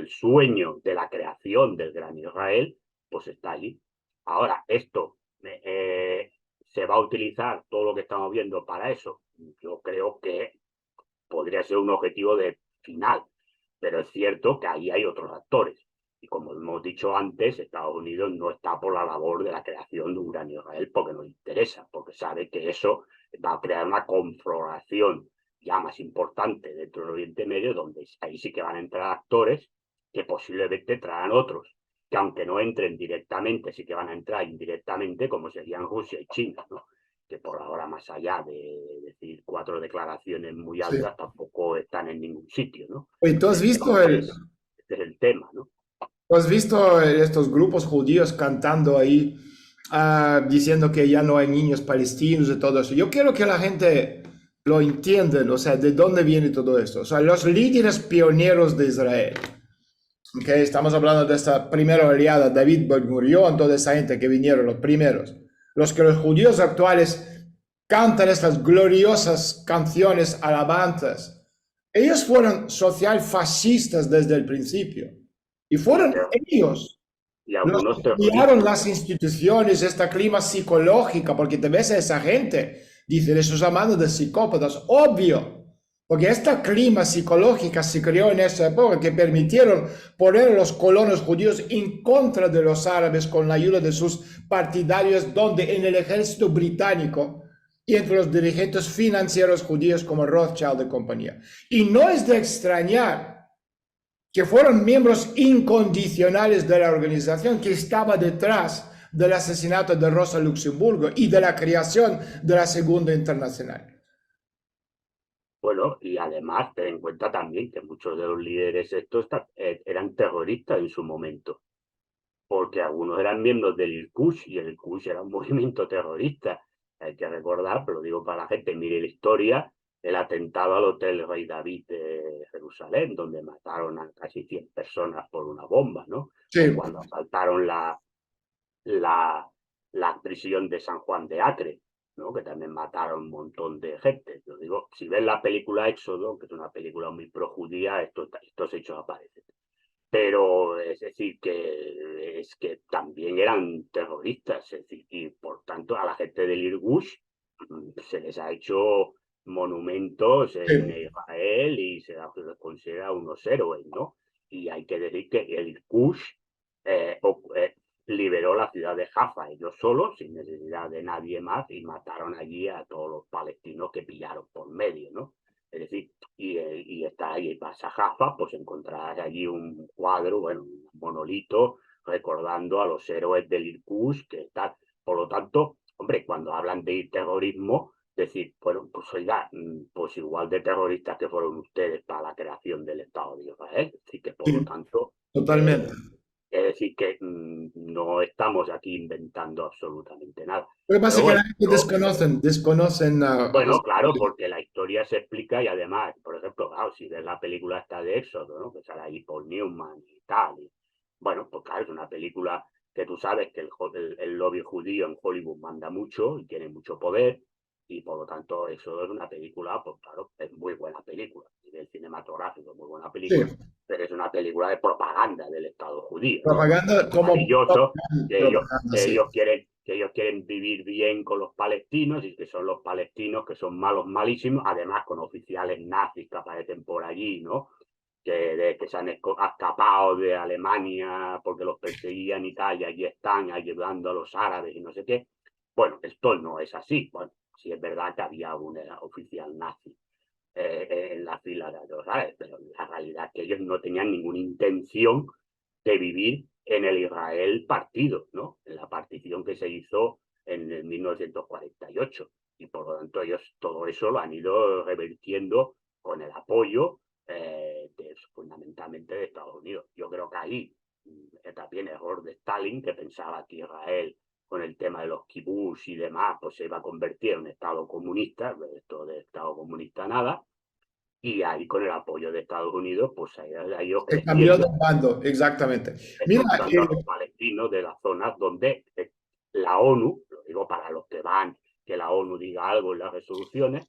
sueño de la creación del gran Israel, pues está allí. Ahora, esto se va a utilizar todo lo que estamos viendo para eso. Yo creo que podría ser un objetivo de final, pero es cierto que ahí hay otros actores. Y como hemos dicho antes, Estados Unidos no está por la labor de la creación de un gran Israel porque no le interesa, porque sabe que eso va a crear una confrontación ya más importante dentro del Oriente Medio, donde ahí sí que van a entrar actores que posiblemente traerán otros, que aunque no entren directamente, sí que van a entrar indirectamente, como serían Rusia y China, ¿no? Que por ahora, más allá de decir 4 declaraciones muy Sí. altas, tampoco están en ningún sitio, ¿no? Oye, Entonces, este es el tema, ¿no? tú has visto estos grupos judíos cantando ahí, diciendo que ya no hay niños palestinos y todo eso? Yo quiero que la gente lo entienda, o sea, de dónde viene todo esto. O sea, los líderes pioneros de Israel, ¿ok? Estamos hablando de esta primera oleada, David Ben-Gurión, toda esa gente que vinieron, los primeros. Los que los judíos actuales cantan estas gloriosas canciones alabanzas. Ellos fueron social fascistas desde el principio. Y fueron ellos Y los algunos que crearon terroristas. las instituciones, este clima psicológico, porque te ves a esa gente, dicen esos amados de psicópatas, obvio. Porque esta clima psicológica se creó en esa época que permitieron poner a los colonos judíos en contra de los árabes con la ayuda de sus partidarios, donde en el ejército británico y entre los dirigentes financieros judíos como Rothschild y compañía. Y no es de extrañar que fueron miembros incondicionales de la organización que estaba detrás del asesinato de Rosa Luxemburgo y de la creación de la Segunda Internacional. Bueno, y además ten en cuenta también que muchos de los líderes estos eran terroristas en su momento, porque algunos eran miembros del Irkutsk y el Irkutsk era un movimiento terrorista. Hay que recordar, pero lo digo para la gente, mire la historia, el atentado al Hotel Rey David de Jerusalén, donde mataron a casi 100 personas por una bomba, ¿no? O Sí, cuando asaltaron la, la prisión de San Juan de Acre, ¿no? Que también mataron un montón de gente. Yo digo, si ves la película Éxodo, que es una película muy projudía, estos hechos aparecen. Pero es decir, que también eran terroristas, es decir, y por tanto a la gente del Irgush se les ha hecho monumentos en sí, Israel y se les considera unos héroes, ¿no? Y hay que decir que el Irgush eh, liberó la ciudad de Jaffa ellos solos, sin necesidad de nadie más, y mataron allí a todos los palestinos que pillaron por medio, ¿no? Es decir, y está ahí, vas a Jaffa, pues encontrarás allí un cuadro, bueno, un monolito recordando a los héroes del Irkutsk, que tal. Por lo tanto, hombre, cuando hablan de terrorismo, decir, bueno, pues oiga, pues igual de terroristas que fueron ustedes para la creación del Estado de Israel. Así que, por lo sí, tanto, totalmente. eh, es decir, que no estamos aquí inventando absolutamente nada. Lo que pasa Pero es que la bueno, gente yo desconocen bueno, claro, porque la historia se explica y además, por ejemplo, claro, si ves la película esta de Éxodo, ¿no? Que sale ahí Paul Newman y tal. Bueno, pues claro, es una película que tú sabes que el lobby judío en Hollywood manda mucho y tiene mucho poder y por lo tanto Éxodo es una película, pues claro, es muy buena película, a nivel cinematográfico, muy buena sí, película, pero es una película de propaganda del Estado judío, ¿no? propaganda como Maravilloso propaganda, sí. que ellos quieren vivir bien con los palestinos y que son los palestinos que son malos, malísimos, además con oficiales nazis que aparecen por allí, ¿no? Que se han escapado de Alemania porque los perseguían y tal, y allí están ayudando a los árabes y no sé qué. Bueno, esto no es así. Bueno, sí es verdad que había un oficial nazi en la fila de los árabes, pero la realidad es que ellos no tenían ninguna intención de vivir en el Israel partido, ¿no? En la partición que se hizo en el 1948. Y por lo tanto ellos todo eso lo han ido revirtiendo con el apoyo fundamentalmente de Estados Unidos. Yo creo que ahí también error de Stalin, que pensaba que Israel con el tema de los kibbutz y demás, pues se iba a convertir en un Estado comunista, esto de Estado comunista nada, y ahí con el apoyo de Estados Unidos, pues ha ido Se cambió de creciendo, bando, exactamente. Mira, expulsando a los palestinos de las zonas donde la ONU, lo digo para los que van, que la ONU diga algo en las resoluciones,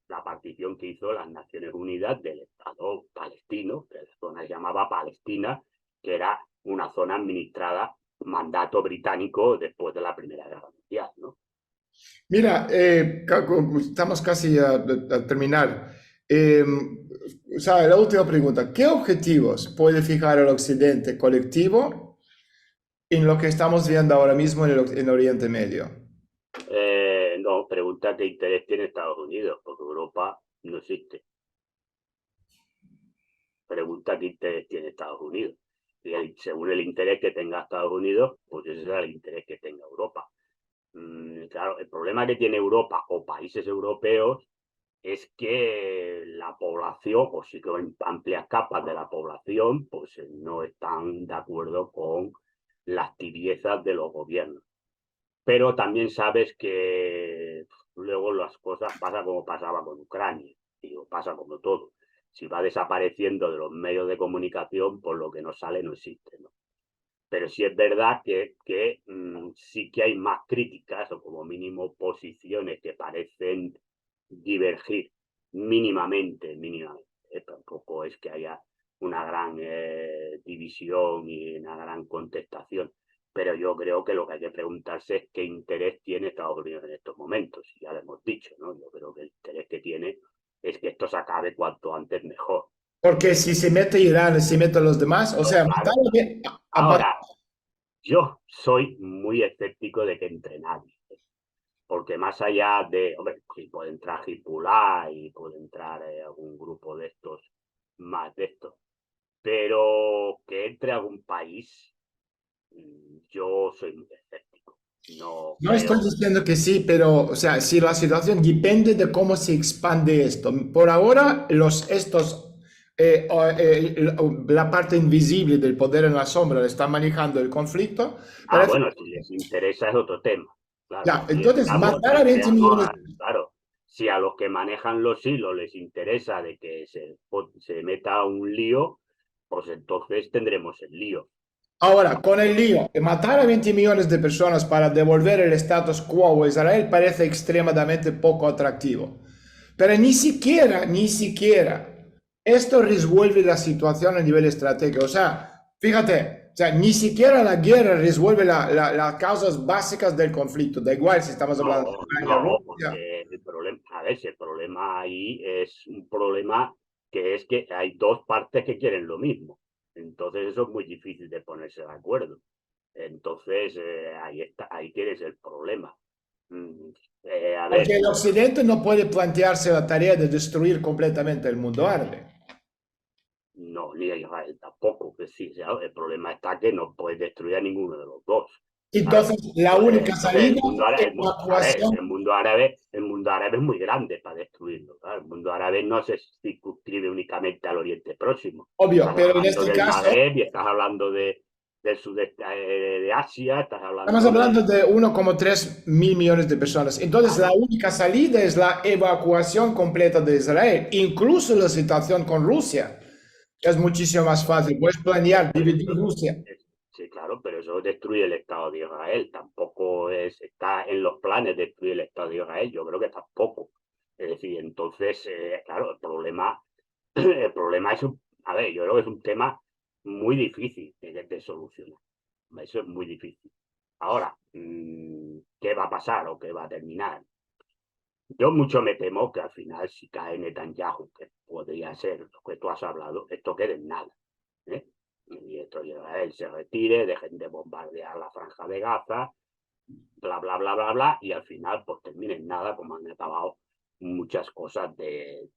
la partición que hizo las Naciones Unidas del Estado palestino, que la zona se llamaba Palestina, que era una zona administrada mandato británico después de la Primera Guerra Mundial, ¿no? mira, estamos casi a terminar. O sea, la última pregunta, ¿qué objetivos puede fijar el Occidente colectivo en lo que estamos viendo ahora mismo en Oriente Medio? No, pregunta qué interés tiene Estados Unidos, porque Europa no existe. Pregunta qué interés tiene Estados Unidos. Y según el interés que tenga Estados Unidos, pues ese será el interés que tenga Europa. Claro, el problema que tiene Europa o países europeos es que la población, o sí que amplias capas de la población, pues no están de acuerdo con las tibiezas de los gobiernos. Pero también sabes que luego las cosas pasan como pasaba con Ucrania, digo, pasa como todo. Si va desapareciendo de los medios de comunicación, pues lo que no sale no existe, ¿no? Pero sí es verdad que sí que hay más críticas o como mínimo posiciones que parecen divergir mínimamente. Tampoco es que haya una gran división y una gran contestación, pero yo creo que lo que hay que preguntarse es qué interés tiene Estados Unidos en estos momentos, y ya lo hemos dicho, ¿no? Yo creo que el interés que tiene es que esto se acabe cuanto antes mejor. Porque si se mete Irán, se meten los demás, o sea, Claro. Ahora, yo soy muy escéptico de que entre nadie, porque más allá de, hombre, si puede entrar Hezbollah y puede entrar algún grupo de estos, más de estos, pero que entre algún país, yo soy muy escéptico. No no estoy creo. diciendo que sí, pero, o sea, si la situación depende de cómo se expande esto. Por ahora, la parte invisible del poder en la sombra está manejando el conflicto. Ah, Parece, bueno, si les interesa es otro tema. Claro, ya, entonces, matar a si 20 millones. claro, si a los que manejan los hilos les interesa de que se meta un lío, pues entonces tendremos el lío. Ahora, con el lío, matar a 20 millones de personas para devolver el status quo a Israel parece extremadamente poco atractivo. Pero ni siquiera, esto resuelve la situación a nivel estratégico. O sea, fíjate, o sea, ni siquiera la guerra resuelve las causas básicas del conflicto. Da igual si estamos hablando de No, Ucrania, no, Rusia. porque el problema, a ver, si el problema ahí es un problema que es que hay dos partes que quieren lo mismo. Entonces eso es muy difícil de ponerse de acuerdo. Entonces ahí está, ahí tienes el problema. Mm, a Porque ver, el Occidente no puede plantearse la tarea de destruir completamente el mundo árabe. no, ni Israel tampoco, que sí, ¿sabes? El problema está que no puedes destruir a ninguno de los dos. Claro, Entonces, la única entonces salida es a ver, evacuación. el mundo árabe es muy grande para destruirlo. ¿Sabes? El mundo árabe no se circunscribe únicamente al Oriente Próximo. Obvio, Estás pero en hablando este del caso Magreb y estás hablando del sudeste de Asia, estás estamos hablando hablando de... de 1,3 mil millones de personas. Entonces, la Claro, única salida es la evacuación completa de Israel. Incluso la situación con Rusia es muchísimo más fácil. Puedes planear pero dividir Rusia. sí, claro, pero eso destruye el Estado de Israel. Tampoco está en los planes destruir el Estado de Israel. Yo creo que tampoco. Es decir, entonces, claro, el problema es a ver, yo creo que es un tema muy difícil de solucionar. Eso es muy difícil. Ahora, ¿qué va a pasar o qué va a terminar? Yo mucho me temo que al final, si cae Netanyahu, que podría ser lo que tú has hablado, esto quede en nada. ¿Eh? Y esto Israel se retire, dejen de bombardear la franja de Gaza, bla, bla, bla, bla, bla, y al final pues termine en nada como han acabado muchas cosas del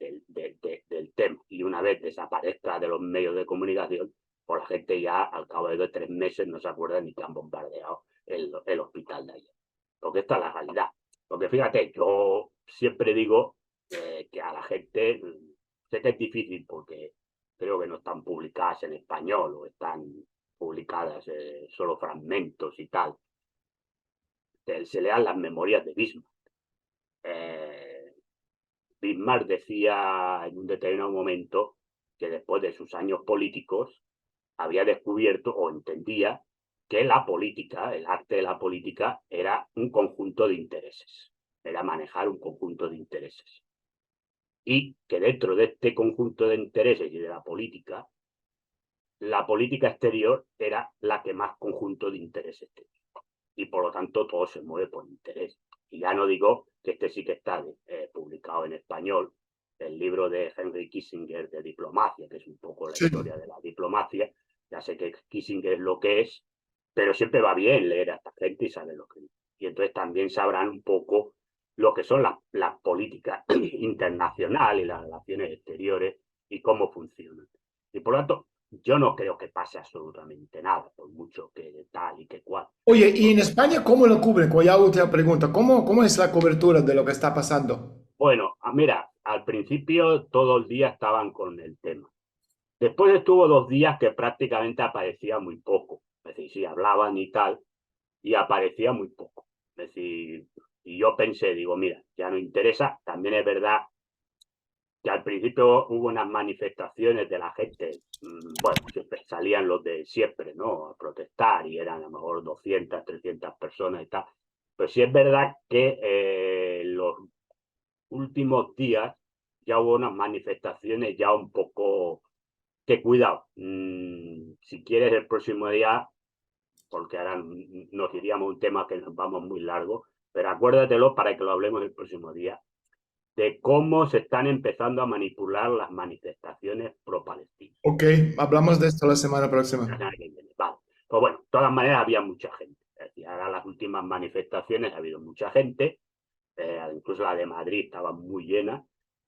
tema. Y una vez desaparezca de los medios de comunicación, pues la gente ya al cabo de 3 meses no se acuerda ni que han bombardeado el hospital de ayer. Porque esta es la realidad. Porque fíjate, yo siempre digo que a la gente, sé que es difícil porque creo que no están publicadas en español o están publicadas solo fragmentos y tal, se lean las memorias de Bismarck. Eh, Bismarck decía en un determinado momento que después de sus años políticos había descubierto o entendía que la política, el arte de la política, era un conjunto de intereses, era manejar un conjunto de intereses. Y que dentro de este conjunto de intereses y de la política exterior era la que más conjunto de intereses tenía. Y por lo tanto todo se mueve por interés. Y ya no digo que este sí que está publicado en español, el libro de Henry Kissinger de diplomacia, que es un poco la Sí. historia de la diplomacia. Ya sé que Kissinger es lo que es, pero siempre va bien leer a esta gente y saber lo que es. Y entonces también sabrán un poco lo que son las políticas internacionales y las relaciones exteriores y cómo funcionan. Y por lo tanto, yo no creo que pase absolutamente nada, por mucho que tal y que cual. Oye, ¿y en Porque, España cómo lo cubren? Como ya última pregunta, ¿cómo es la cobertura de lo que está pasando? bueno, mira, al principio todo el día estaban con el tema. Después estuvo 2 días que prácticamente aparecía muy poco. Es decir, sí hablaban y tal, y aparecía muy poco. Es decir, y yo pensé, digo, mira, ya no interesa. También es verdad que al principio hubo unas manifestaciones de la gente, bueno, siempre salían los de siempre, ¿no? A protestar y eran a lo mejor 200, 300 personas y tal. Pero sí es verdad que los últimos días ya hubo unas manifestaciones ya un poco que cuidado, si quieres el próximo día, porque ahora nos iríamos a un tema que nos vamos muy largo, pero acuérdatelo para que lo hablemos el próximo día. de cómo se están empezando a manipular las manifestaciones pro-palestinas. Ok, hablamos de esto la semana La próxima. semana que viene. Vale. Pues bueno, de todas maneras había mucha gente. Es decir, ahora las últimas manifestaciones ha habido mucha gente, incluso la de Madrid estaba muy llena.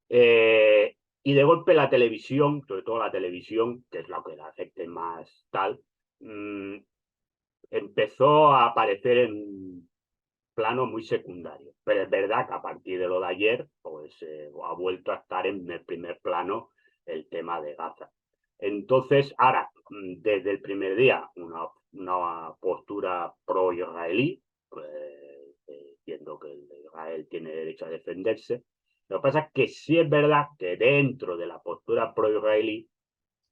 Y de golpe la televisión, sobre todo la televisión, que es lo que la afecte más tal, empezó a aparecer en un plano muy secundario. Pero es verdad que a partir de lo de ayer, pues ha vuelto a estar en el primer plano el tema de Gaza. Entonces, ahora, desde el primer día, una postura pro-israelí, pues, diciendo que Israel tiene derecho a defenderse. Lo que pasa es que sí es verdad que dentro de la postura pro-israelí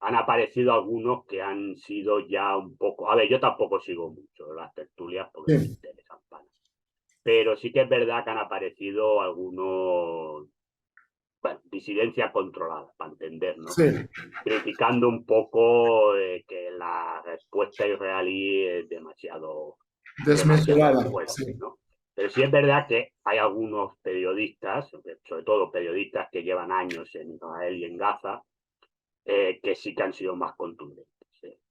han aparecido algunos que han sido ya un poco... A ver, yo tampoco sigo mucho las tertulias porque no me Sí, interesan para nada. Pero sí que es verdad que han aparecido algunos, bueno, disidencia controlada, para entendernos, sí, criticando un poco que la respuesta israelí es demasiado desmesurada. fuerte, Sí, ¿no? Pero sí es verdad que hay algunos periodistas, sobre todo periodistas que llevan años en Israel y en Gaza, que sí que han sido más contundentes,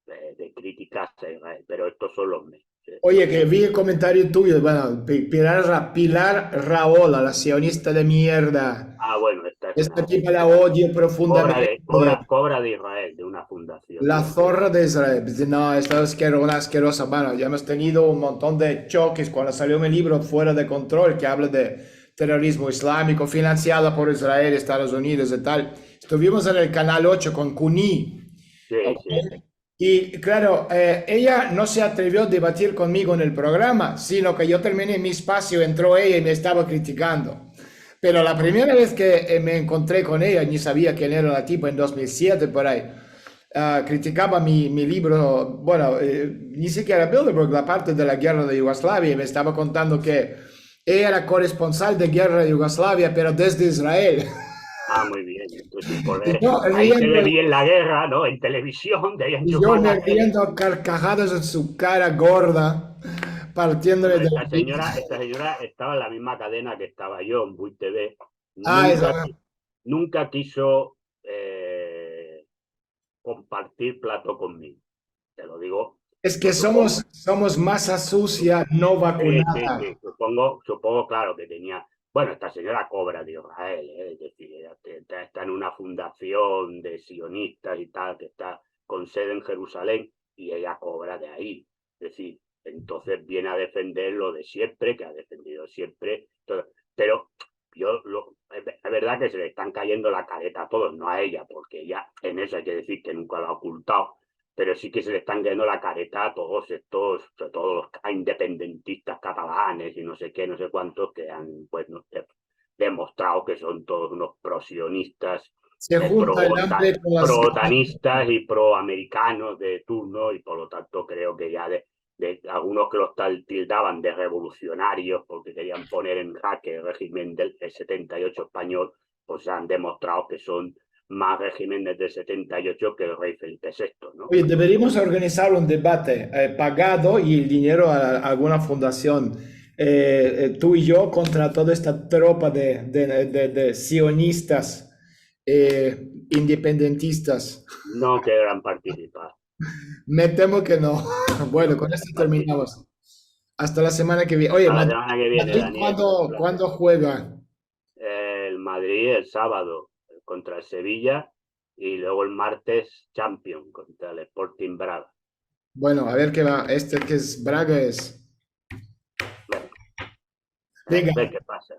de críticas a Israel, pero estos son los menos. oye, que vi el comentario tuyo, bueno, Pilar Raola, la sionista de mierda. Bueno, esta es Esta una tipa la odio profundamente. cobra de Israel, de una fundación La de Israel. zorra de Israel. Dice, no, esta es una asquerosa. Bueno, ya hemos tenido un montón de choques cuando salió mi libro Fuera de Control, que habla de terrorismo islámico financiado por Israel, Estados Unidos y tal. Estuvimos en el Canal 8 con Kuni. Sí, ¿Ok? sí. Y claro, ella no se atrevió a debatir conmigo en el programa, sino que yo terminé mi espacio, entró ella y me estaba criticando. Pero la primera vez que me encontré con ella, ni sabía quién era la tipa en 2007 por ahí, criticaba mi libro, bueno, ni siquiera Bilderberg, la parte de la guerra de Yugoslavia, y me estaba contando que ella era corresponsal de guerra de Yugoslavia, pero desde Israel. Muy bien. Entonces, por Y yo ahí se ve riendo, bien la guerra, ¿no? En televisión, de ahí y yo enchufar me la tele. riendo a carcajadas en su cara gorda, partiéndole Bueno, de risa. esta señora estaba en la misma cadena que estaba yo, en Buit TV. Ah, Nunca, nunca quiso compartir plato conmigo. Te lo digo, es que pues supongo. somos masa sucia no Sí, sí, vacunada. sí. Supongo, claro, que tenía. Bueno, esta señora cobra de Israel, es decir, ella está en una fundación de sionistas y tal, que está con sede en Jerusalén, y ella cobra de ahí. Es decir, entonces viene a defender lo de siempre, que ha defendido siempre. Pero es verdad que se le están cayendo la careta a todos, no a ella, porque ella en eso hay que decir que nunca lo ha ocultado, pero sí que se le están cayendo la careta a todos estos, sobre todo los independentistas catalanes y no sé qué, no sé cuántos, que han pues, demostrado que son todos unos prosionistas, Se junta el hambre con las ganas. pro-otanistas y pro-americanos de turno, y por lo tanto creo que ya de algunos que los tildaban de revolucionarios porque querían poner en jaque el régimen del 78 español, pues han demostrado que son más regímenes del 78 que el rey Felipe VI, ¿no? Oye, deberíamos organizar un debate pagado y el dinero a alguna fundación. Tú y yo contra toda esta tropa de sionistas independentistas. No querrán participar, Me temo que no. no Bueno, con esto querrán participar. terminamos. Hasta la semana que viene. Oye, Hasta la semana que viene, Madrid, Daniel, un placer. ¿cuándo juega? El Madrid el sábado contra el Sevilla y luego el martes Champions contra el Sporting Braga. Bueno, a ver qué va. Este que es Braga es. Venga, Venga, a ver qué pasa.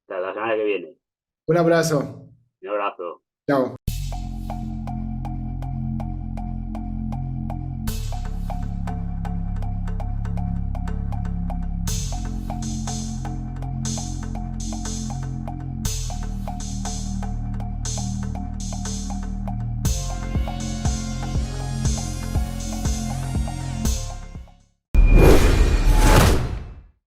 Hasta la semana que viene. un abrazo. Un abrazo. Chao.